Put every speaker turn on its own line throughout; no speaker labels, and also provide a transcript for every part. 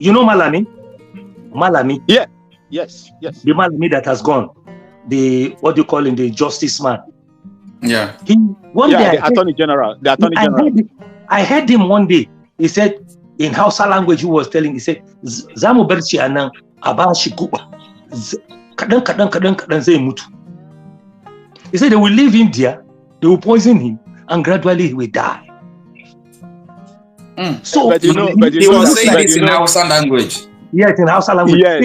You know Malami? Malami?
Yeah. Yes. Yes.
The Malami that has gone. The, what do you call him? The justice man.
Yeah.
One day
the Attorney General. The Attorney
I
General.
I heard him one day. He said, in Hausa language, he was telling, he said, Zamu barci anan abashi kuba. Kadan zai mutu. He said they will leave him there, they will poison him, and gradually he will die.
So, but
he was saying this in Hausa language.
Yes, in Hausa language.
Yes,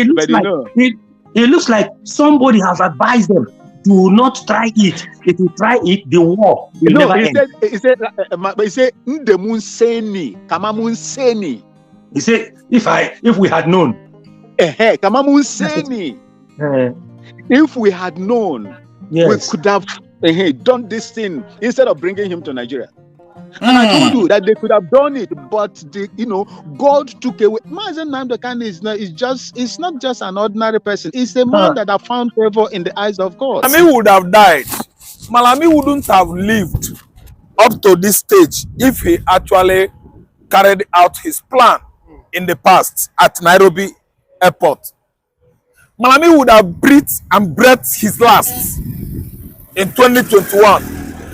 it looks like somebody has advised them, do not try it. If you try it, the war will never end.
He said, Kamamunseni.
He said, if we had known.
Kamamunseni. If we had known,
yes,
we could have done this thing instead of bringing him to Nigeria. And I told you that they could have done it, but God took away. Nnamdi is not just an ordinary person. It's a man that have found favor in the eyes of God.
Malami would have died. Malami wouldn't have lived up to this stage if he actually carried out his plan in the past at Nairobi airport. Malami would have breathed his last in 2021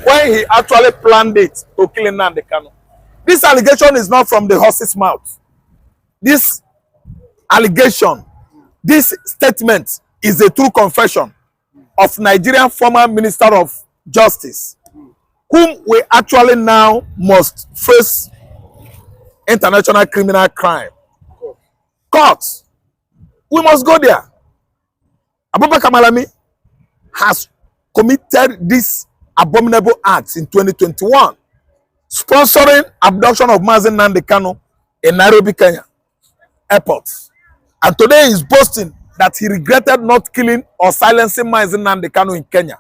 when he actually planned it to kill Nnamdi Kanu. This allegation is not from the horse's mouth. This allegation, this statement is a true confession of Nigerian former Minister of Justice, whom we actually now must face international criminal crime. Court. We must go there. Abubakar Malami has committed this abominable acts in 2021, sponsoring abduction of Nnamdi Kanu in Nairobi, Kenya airport. And today he's boasting that he regretted not killing or silencing Nnamdi Kanu in Kenya.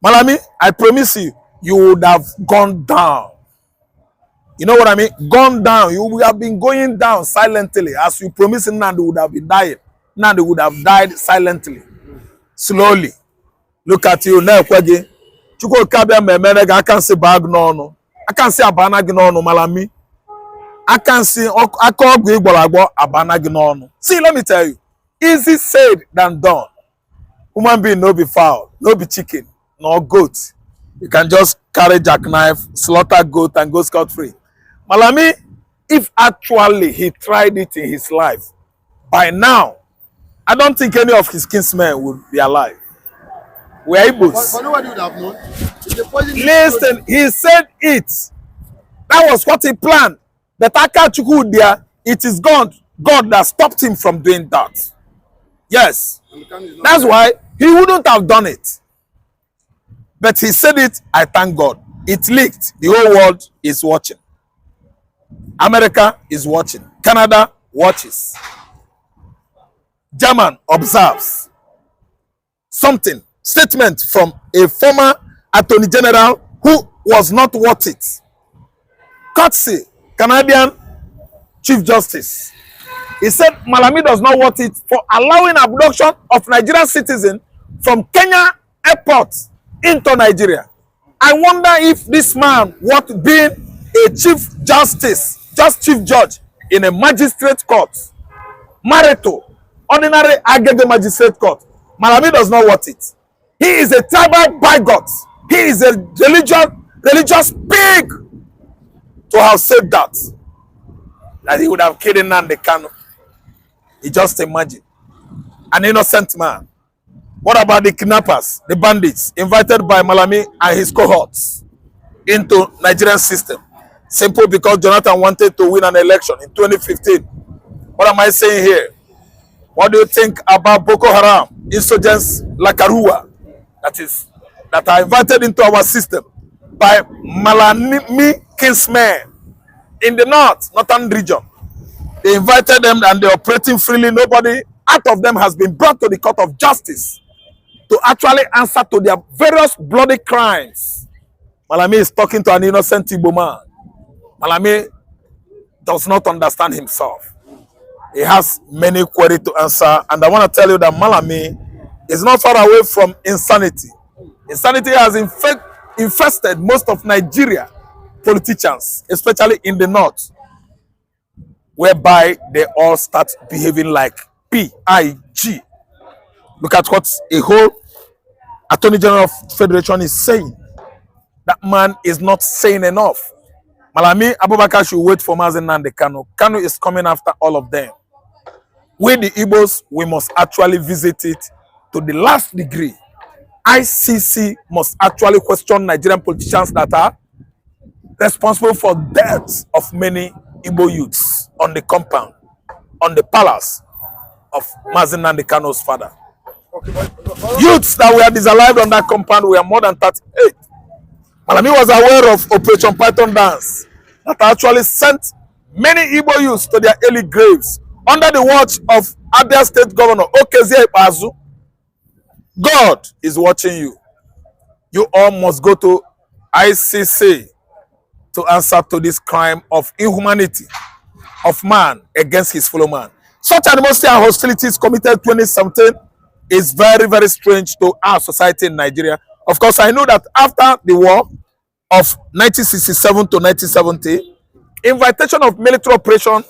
Malami, I promise you, you would have gone down. You know what I mean? Gone down. You would have been going down silently. As you promised Nnamdi would have been dying. Nnamdi would have died silently. Slowly. Look at you now, Kwege. Chuko kabia memenega, I can't see bag no. I can't see abana ginono, Malami. I can't see abana ginono. See, let me tell you. Easy said than done. Human being no be fowl, no be chicken, no goat. You can just carry jackknife, slaughter goat, and go scot-free. Malami, if actually he tried it in his life, by now, I don't think any of his kinsmen would be alive. We're able.
But nobody would have known.
Listen, he said it. That was what he planned. The Takachuku there, it is God that stopped him from doing that. Yes. That's why he wouldn't have done it. But he said it, I thank God. It leaked. The whole world is watching. America is watching. Canada watches. German observes. Something. Statement from a former Attorney General who was not worth it. Courtesy, Canadian Chief Justice. He said Malami does not want it for allowing abduction of Nigerian citizens from Kenya airport into Nigeria. I wonder if this man was being a chief justice, just chief judge in a magistrate court, married to ordinary Agede magistrate court. Malami does not want it. He is a tribal bigot. He is a religious pig to have said that he would have killed Nnamdi Kanu. He just imagine. An innocent man. What about the kidnappers, the bandits, invited by Malami and his cohorts into Nigerian system? Simple because Jonathan wanted to win an election in 2015. What am I saying here? What do you think about Boko Haram, insurgents like Arua, that are invited into our system by Malami kinsmen in the northern region? They invited them and they're operating freely. Nobody out of them has been brought to the court of justice to actually answer to their various bloody crimes. Malami is talking to an innocent Igbo man. Malami does not understand himself. He has many queries to answer. And I want to tell you that Malami is not far away from insanity. Insanity has infested most of Nigeria politicians, especially in the north. whereby they all start behaving like PIG. Look at what a whole Attorney General of Federation is saying. That man is not saying enough. Malami Abubakar should wait for Nnamdi Kanu. Kanu is coming after all of them. We the Igbos, we must actually visit it to the last degree. ICC must actually question Nigerian politicians that are responsible for deaths of many Igbo youths on the compound, on the palace of Nnamdi Kanu's father. Youths that were disallowed on that compound were more than 38. Malami was aware of Operation Python Dance that actually sent many Igbo youths to their early graves under the watch of Abia State Governor Okezie Ikpeazu. God is watching you. You all must go to ICC to answer to this crime of inhumanity of man against his fellow man. Such animosity and hostilities committed 2017 is very, very strange to our society in Nigeria. Of course, I know that after the war of 1967 to 1970, invitation of military operation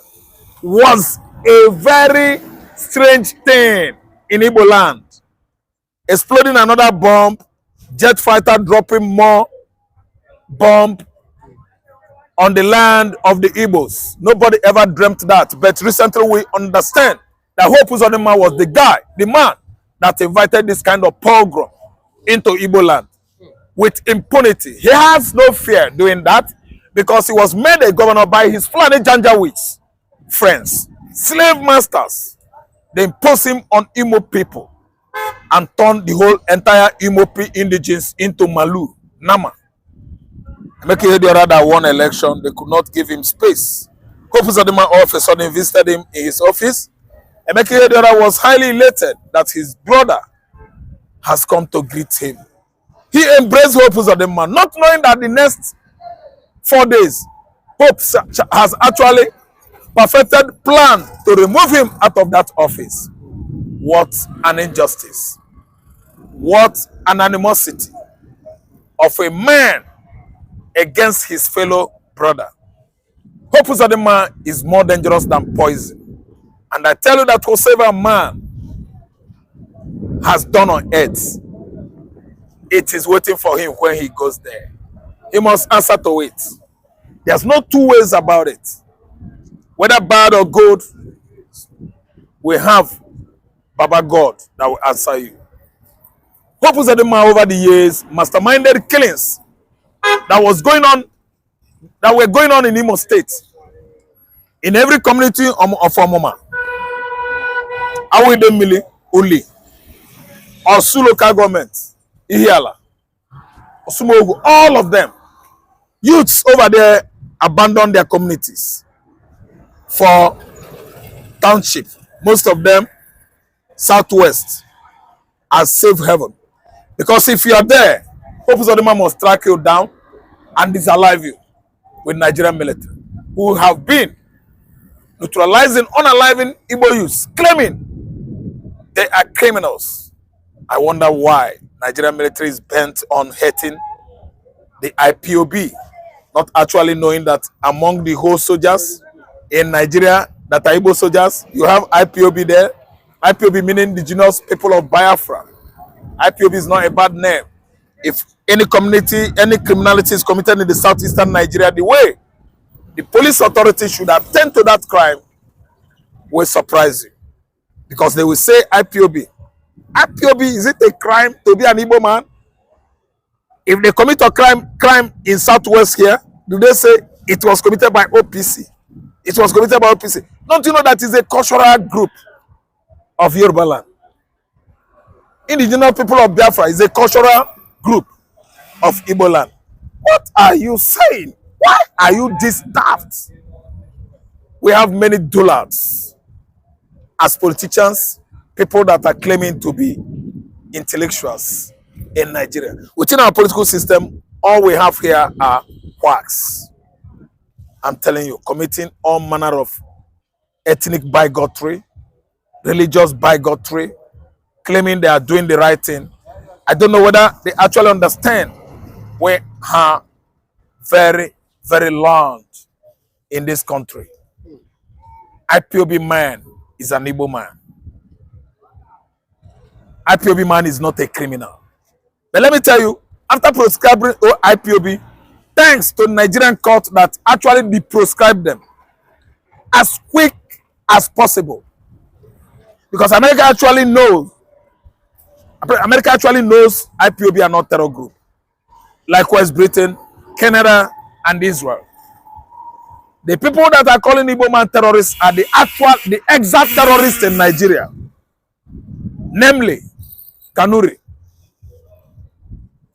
was a very strange thing in Igbo land. Exploding another bomb, jet fighter dropping more bomb on the land of the Igbos. Nobody ever dreamt that. But recently we understand that Hope Uzodinma was the guy, the man that invited this kind of pogrom into Igbo land with impunity. He has no fear doing that because he was made a governor by his Fulani Janjaweeds friends, slave masters. They imposed him on Imo people and turned the whole entire Imo indigenes into Malu, Nama. Make it the other that won election, they could not give him space. Hope Uzodinma all of a sudden visited him in his office. And Make it the other was highly elated that his brother has come to greet him. He embraced Hope Uzodinma, not knowing that the next 4 days, Hope has actually perfected plan to remove him out of that office. What an injustice. What an animosity of a man against his fellow brother. Hope Uzodinma is more dangerous than poison. And I tell you that whatsoever man has done on earth, it is waiting for him when he goes there. He must answer to it. There's no two ways about it. Whether bad or good, we have Baba God that will answer you. Hope Uzodinma over the years masterminded killings that were going on in Imo State, in every community of Omoma, Awidemili, Uli, Osu local government, Ihiala, Osumogu, all of them. Youths over there abandoned their communities for township. Most of them southwest as safe haven. Because if you are there, Hope Uzodinma must track you down and disalive you with Nigerian military, who have been neutralizing, unaliving Igbo youths, claiming they are criminals. I wonder why Nigerian military is bent on hurting the IPOB, not actually knowing that among the whole soldiers in Nigeria that are Igbo soldiers, you have IPOB there. IPOB meaning indigenous people of Biafra. IPOB is not a bad name. If any community, any criminality is committed in the southeastern Nigeria, the way the police authority should attend to that crime will surprise you. Because they will say IPOB. IPOB, is it a crime to be an Igbo man? If they commit a crime in southwest here, do they say it was committed by OPC? It was committed by OPC. Don't you know that is a cultural group of Yoruba land? Indigenous people of Biafra is a cultural group of Igbo land. What are you saying? Why are you this daft? We have many dullards as politicians, people that are claiming to be intellectuals in Nigeria. Within our political system, all we have here are quacks. I'm telling you, committing all manner of ethnic bigotry, religious bigotry, claiming they are doing the right thing. I don't know whether they actually understand we are very, very long in this country. IPOB man is an Igbo man. IPOB man is not a criminal. But let me tell you, after proscribing IPOB, thanks to Nigerian court that actually deproscribed them as quick as possible. Because America actually knows IPOB are not terror group. Likewise, Britain, Canada, and Israel. The people that are calling Igbo man terrorists are the exact terrorists in Nigeria. Namely, Kanuri,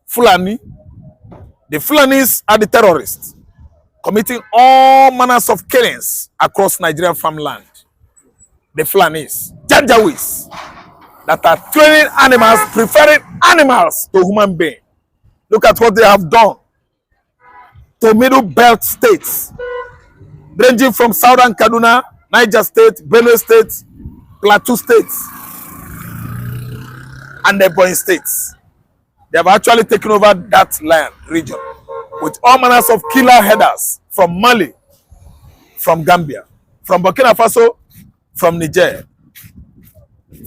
Fulani. The Fulanis are the terrorists, committing all manners of killings across Nigerian farmland. The Fulanis, Janjaweeds, that are training animals, preferring animals to human beings. Look at what they have done to middle belt states, ranging from southern Kaduna, Niger State, Benue State, Plateau States, and the Ebonyi States. They have actually taken over that land region with all manners of killer headers from Mali, from Gambia, from Burkina Faso, from Niger,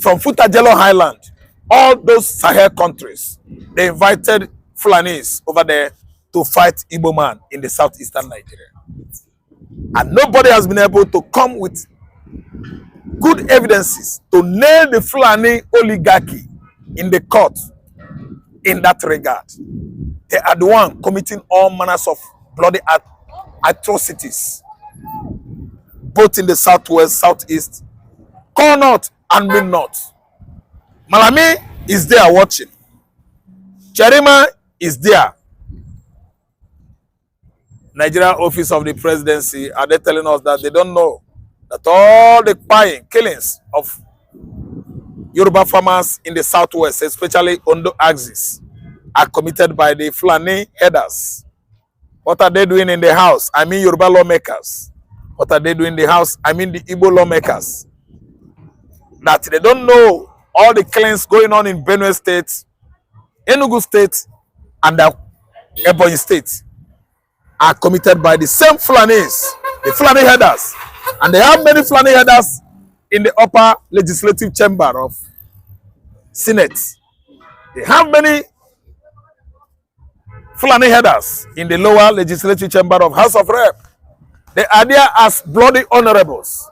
from Futajelo Highland, all those Sahel countries. They invited Fulanis over there to fight Igbo man in the southeastern Nigeria. And nobody has been able to come with good evidences to nail the Fulani oligarchy in the court in that regard. They are the one committing all manners of bloody atrocities, both in the southwest, southeast, core north, and mid north. Malami is there watching. Cherima is there. Nigeria Office of the Presidency, are they telling us that they don't know that all the killings of Yoruba farmers in the southwest, especially Ondo axis, are committed by the Fulani headers? What are they doing in the house? I mean Yoruba lawmakers. What are they doing in the house? I mean the Igbo lawmakers. That they don't know all the killings going on in Benue State, Enugu State, and the Ebonyi State are committed by the same Fulanis, the Fulani headers. And they have many Fulani headers in the upper legislative chamber of Senate. They have many Fulani headers in the lower legislative chamber of House of Rep. They are there as bloody honorables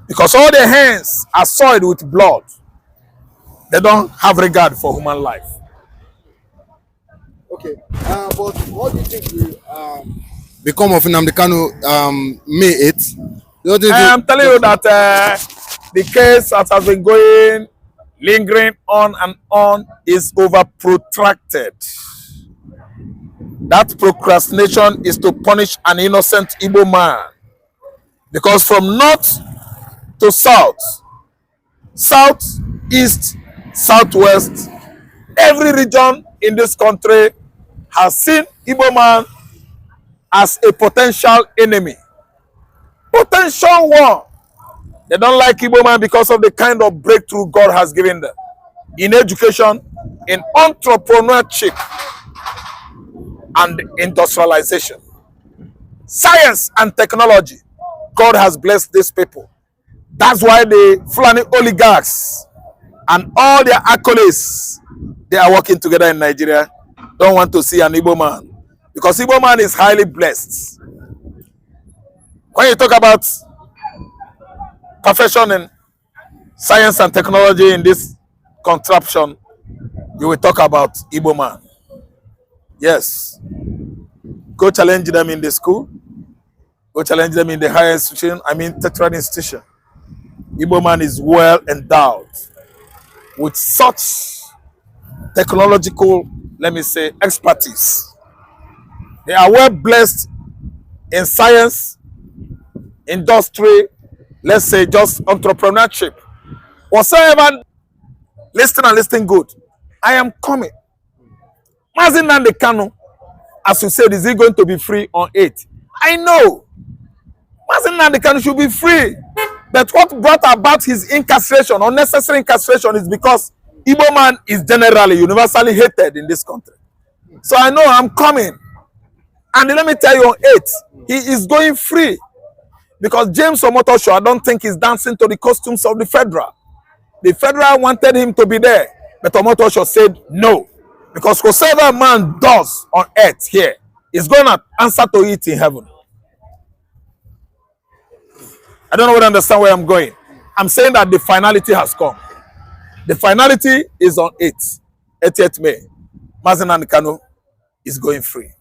because all their hands are soiled with blood. They don't have regard for human life.
Okay, but what do you think will become of Nnamdi Kanu May 8th?
I'm telling you that the case that has been going, lingering on and on, is over protracted. That procrastination is to punish an innocent Igbo man. Because from north to south, south, east, southwest, every region in this country has seen Igbo man as a potential enemy. Potential one. They don't like Igbo man because of the kind of breakthrough God has given them in education, in entrepreneurship, and industrialization. Science and technology. God has blessed these people. That's why the Fulani oligarchs and all their accolades, they are working together in Nigeria, don't want to see an Igbo man. Because Igbo man is highly blessed. When you talk about perfection in science and technology in this contraption, you will talk about Igbo man. Yes. Go challenge them in the school. Go challenge them in the higher institution, tertiary institution. Igbo man is well endowed with such technological, let me say, expertise. They are well blessed in science, industry, let's say just entrepreneurship. Whatsoever, listen good. I am coming. Nnamdi Kanu, as you said, is he going to be free on 8? I know. Nnamdi Kanu should be free. But what brought about his incarceration, unnecessary incarceration, is because Igbo man is generally, universally hated in this country. So I know I'm coming. And let me tell you on 8, he is going free. Because J.Omotosho, I don't think is dancing to the costumes of the federal. The federal wanted him to be there, but Omotosho said no. Because whatever man does on earth here is going to answer to it in heaven. I don't know whether you understand where I'm going. I'm saying that the finality has come. The finality is on 8th May. Nnamdi Kanu is going free.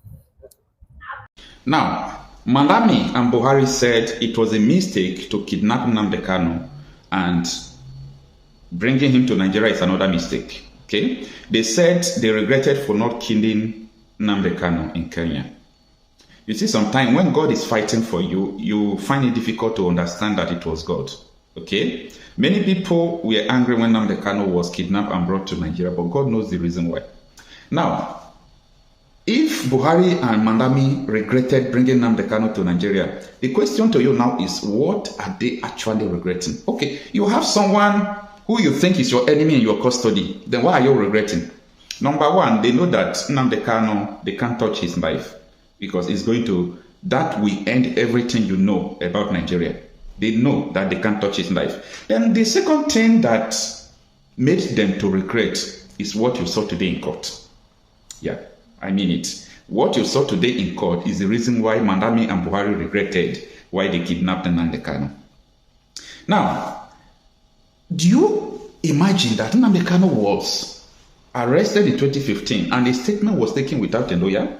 Now, Malami and Buhari said it was a mistake to kidnap Nnamdi Kanu, and bringing him to Nigeria is another mistake. Okay? They said they regretted for not killing Nnamdi Kanu in Kenya. You see, sometimes when God is fighting for you, you find it difficult to understand that it was God. Okay? Many people were angry when Nnamdi Kanu was kidnapped and brought to Nigeria, but God knows the reason why. Now, if Buhari and Malami regretted bringing Nnamdi Kanu to Nigeria, the question to you now is, what are they actually regretting? Okay, you have someone who you think is your enemy in your custody, then why are you regretting? Number one, they know that Nnamdi Kanu, they can't touch his life because it's going to, that will end everything you know about Nigeria. They know that they can't touch his life. Then the second thing that made them to regret is what you saw today in court. Yeah, I mean it. What you saw today in court is the reason why Malami and Buhari regretted why they kidnapped Nnamdi Kanu. Now, do you imagine that Nnamdi Kanu was arrested in 2015 and a statement was taken without a lawyer?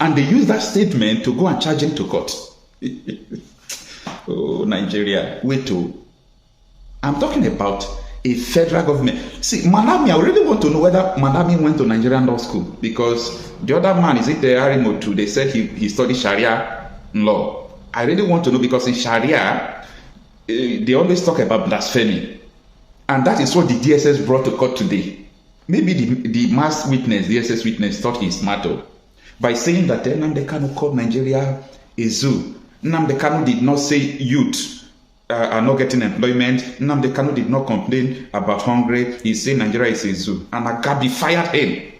And they used that statement to go and charge him to court. Oh, Nigeria, wait to. I'm talking about a federal government. See, Malami, I really want to know whether Malami went to Nigerian law school, because the other man, is it the Arimotu? They said he studied Sharia law. I really want to know, because in Sharia, they always talk about blasphemy. And that is what the DSS brought to court today. Maybe the mass witness, the DSS witness, thought he's smart by saying that Nnamdi Kanu called Nigeria a zoo. Nnamdi Kanu did not say youth are not getting employment. Nnamdi Kanu did not complain about hunger. He said Nigeria is a zoo. And Agabi fired him.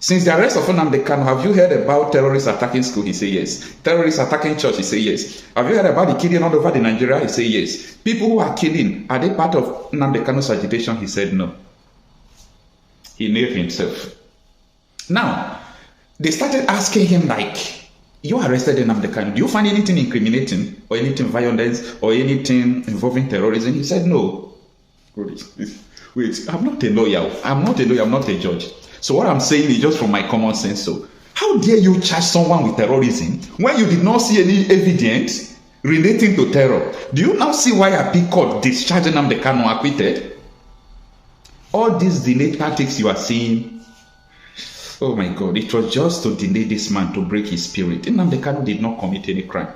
Since the arrest of Nnamdi Kanu, have you heard about terrorists attacking school? He said yes. Terrorists attacking church? He said yes. Have you heard about the killing all over the Nigeria? He said yes. People who are killing, are they part of Nnamdi Kanu's agitation? He said no. He nailed himself. Now, they started asking him like, you arrested Nnamdi Kanu. Do you find anything incriminating or anything violence or anything involving terrorism? He said no. Wait, I'm not a lawyer. I'm not a judge. So what I'm saying is just from my common sense. So how dare you charge someone with terrorism when you did not see any evidence relating to terror? Do you now see why a big court discharged Nnamdi Kanu acquitted? All these delayed tactics you are seeing, oh my God, it was just to delay this man to break his spirit. Nnamdi Kanu did not commit any crime.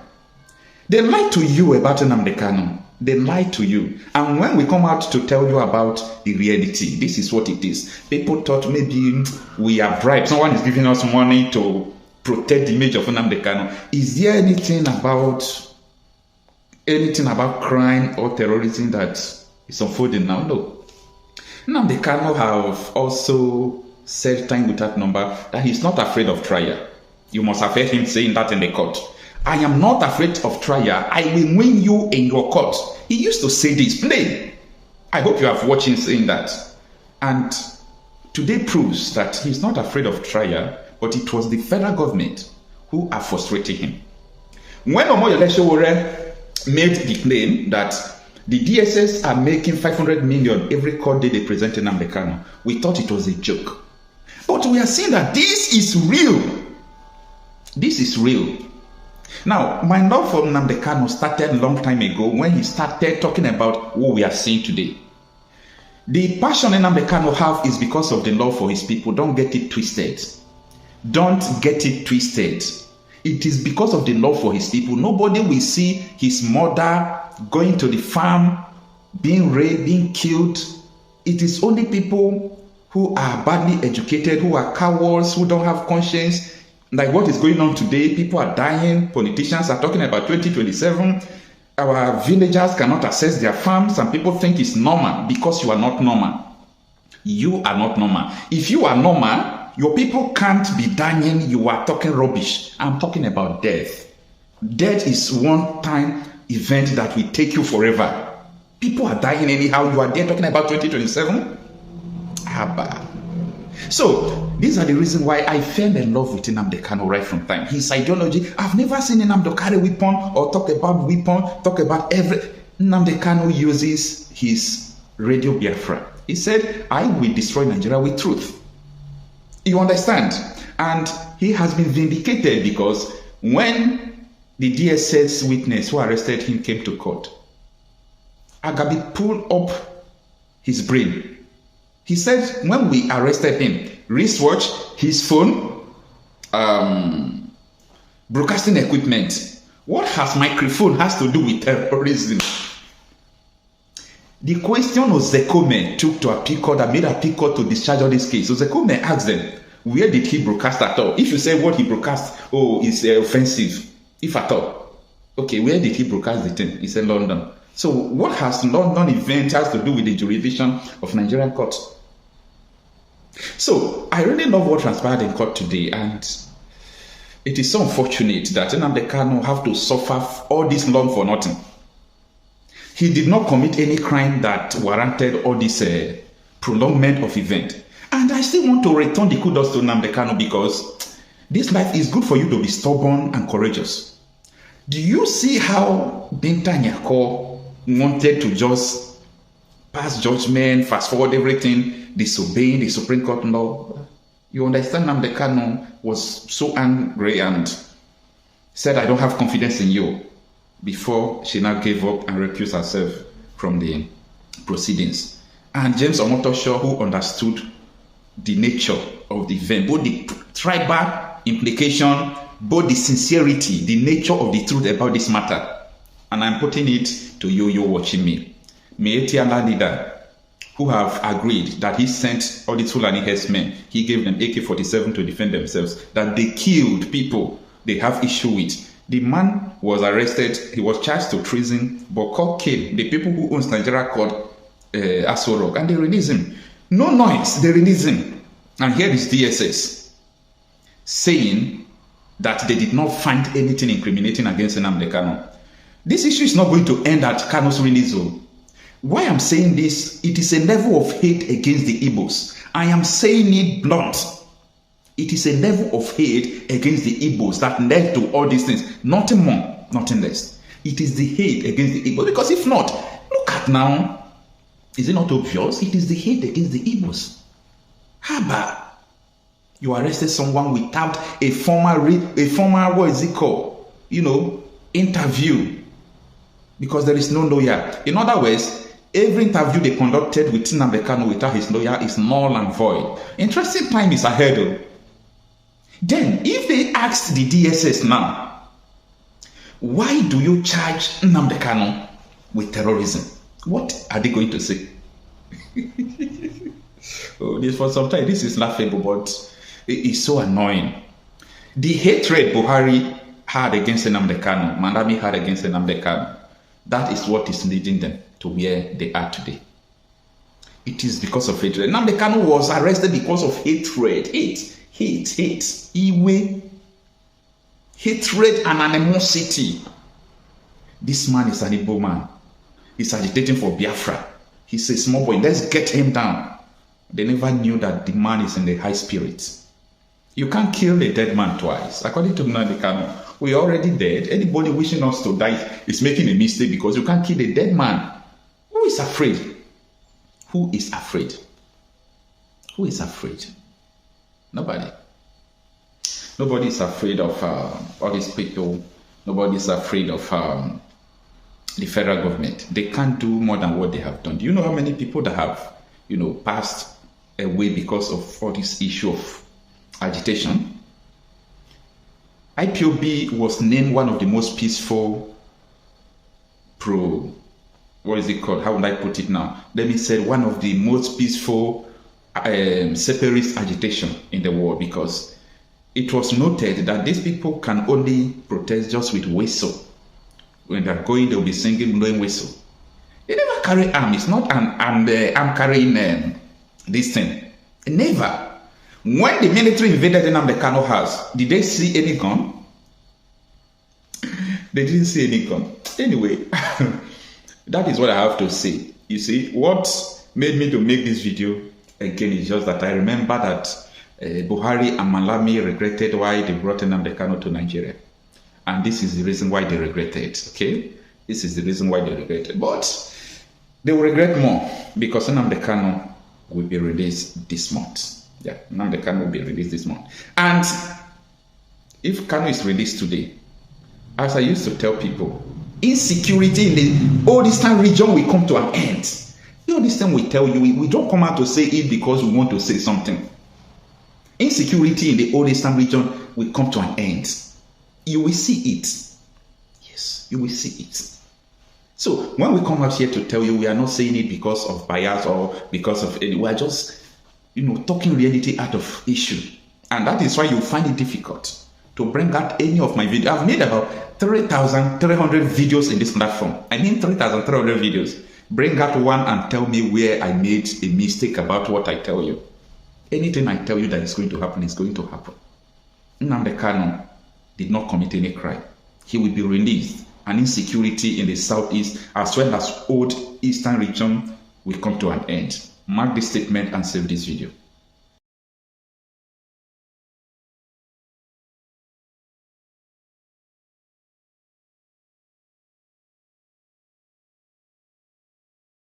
They lied to you about Nnamdi Kanu. They lied to you. And when we come out to tell you about the reality, this is what it is. People thought maybe we are bribed. Someone is giving us money to protect the image of Nnamdi Kanu. Is there anything about crime or terrorism that is unfolding now? No. Nnamdi Kanu have also said time without number that he's not afraid of trial. You must have heard him saying that in the court. I am not afraid of trial. I will win you in your court. He used to say this plain. I hope you have watched him saying that. And today proves that he's not afraid of trial, but it was the federal government who are frustrating him. When Omoyele Sowore made the claim that the DSS are making 500 million every court day they present in Nnamdi Kanu, we thought it was a joke. But we are seeing that this is real. This is real. Now, my love for Nnamdi Kanu started a long time ago when he started talking about what we are seeing today. The passion Nnamdi Kanu have is because of the love for his people. Don't get it twisted. Don't get it twisted. It is because of the love for his people. Nobody will see his mother going to the farm, being raped, being killed. It is only people who are badly educated, who are cowards, who don't have conscience. Like what is going on today, people are dying, politicians are talking about 2027, our villagers cannot access their farms, and people think it's normal because you are not normal. You are not normal. If you are normal, your people can't be dying, you are talking rubbish. I'm talking about death. Death is one-time event that will take you forever. People are dying anyhow. You are there talking about 2027? Abba. So, these are the reasons why I fell in love with Nnamdi Kanu right from time. His ideology, I've never seen Nnamdi carry weapon or talk about every... Nnamdi Kanu uses his Radio Biafra. He said, I will destroy Nigeria with truth. You understand? And he has been vindicated because when the DSS witness who arrested him came to court, Agabi pulled up his brain. He said when we arrested him, wristwatch, his phone, broadcasting equipment. What has microphone has to do with terrorism? The question Ozekome took to appeal court and made appeal court to discharge all this case. Ozekome asked them, where did he broadcast at all? If you say what he broadcast, is offensive, if at all. Okay, where did he broadcast the thing? He said London. So what has London event has to do with the jurisdiction of Nigerian court? So I really love what transpired in court today, and it is so unfortunate that Nnamdi Kanu have to suffer all this long for nothing. He did not commit any crime that warranted all this prolongment of event. And I still want to return the kudos to Nnamdi Kanu because this life is good for you to be stubborn and courageous. Do you see how Binta Nyako wanted to just pass judgment, fast forward everything, disobeying the Supreme Court law? You understand, Nnamdi Kanu was so angry and said, I don't have confidence in you, before she now gave up and recused herself from the proceedings. And J.Omotosho, who understood the nature of the event, both the tribal implication, both the sincerity, the nature of the truth about this matter. And I'm putting it to you watching me. Meetiala leader, who have agreed that he sent all the Fulani herdsmen, he gave them AK-47 to defend themselves, that they killed people they have issue with. The man was arrested, he was charged to treason, but court came, the people who owns Nigeria called Asorok, and they released him. No noise, they released him. And here is DSS saying that they did not find anything incriminating against Nnamdi Kanu. This issue is not going to end at Kanu's release. Why I'm saying this, it is a level of hate against the Igbos. I am saying it blunt. It is a level of hate against the Igbos that led to all these things. Nothing more, nothing less. It is the hate against the Igbos. Because if not, look at now. Is it not obvious? It is the hate against the Igbos. Haba. You arrested someone without a formal, what is it called? Interview. Because there is no lawyer. In other words, every interview they conducted with Nnamdi Kanu without his lawyer is null and void. Interesting time is ahead. Then, if they ask the DSS now, why do you charge Nnamdi Kanu with terrorism? What are they going to say? For some time, this is laughable, but it is so annoying. The hatred Buhari had against Nnamdi Kanu, Malami had against Nnamdi Kanu, that is what is leading them to where they are today. It is because of hatred. Nnamdi Kanu was arrested because of hatred. Hate. Iwe. Hatred and animosity. This man is an Igbo man. He's agitating for Biafra. He's a small boy. Let's get him down. They never knew that the man is in the high spirits. You can't kill a dead man twice. According to Nnamdi Kanu, we are already dead. Anybody wishing us to die is making a mistake because you can't kill a dead man. Who is afraid? Who is afraid? Who is afraid? Nobody. Nobody is afraid of all these people. Nobody is afraid of the federal government. They can't do more than what they have done. Do you know how many people that have, passed away because of all this issue of agitation? IPOB was named one of the most peaceful what is it called? How would I put it now? Let me say one of the most peaceful separatist agitation in the world, because it was noted that these people can only protest just with whistle. When they're going, they'll be singing, blowing whistle. They never carry arm. It's not an arm carrying this thing. Never. When the military invaded Nnamdi Kanu house, did they see any gun? They didn't see any gun. Anyway, that is what I have to say. You see, what made me to make this video again is just that I remember that Buhari and Malami regretted why they brought Nnamdi Kanu to Nigeria. And this is the reason why they regretted, okay? This is the reason why they regretted. But they will regret more because Nnamdi Kanu will be released this month. Yeah, Nnamdi Kanu will be released this month. And if Kanu is released today, as I used to tell people, insecurity in the Old Eastern region will come to an end. You know, this time we tell you, we don't come out to say it because we want to say something. Insecurity in the Old Eastern region will come to an end. You will see it. Yes, you will see it. So when we come out here to tell you, we are not saying it because of bias or because of any, we are just, talking reality out of issue. And that is why you find it difficult to bring out any of my videos. I've made about 3,300 videos in this platform. I mean 3,300 videos. Bring out one and tell me where I made a mistake about what I tell you. Anything I tell you that is going to happen is going to happen. Nnamdi Kanu did not commit any crime. He will be released. And insecurity in the southeast as well as Old Eastern region will come to an end. Mark this statement and save this video.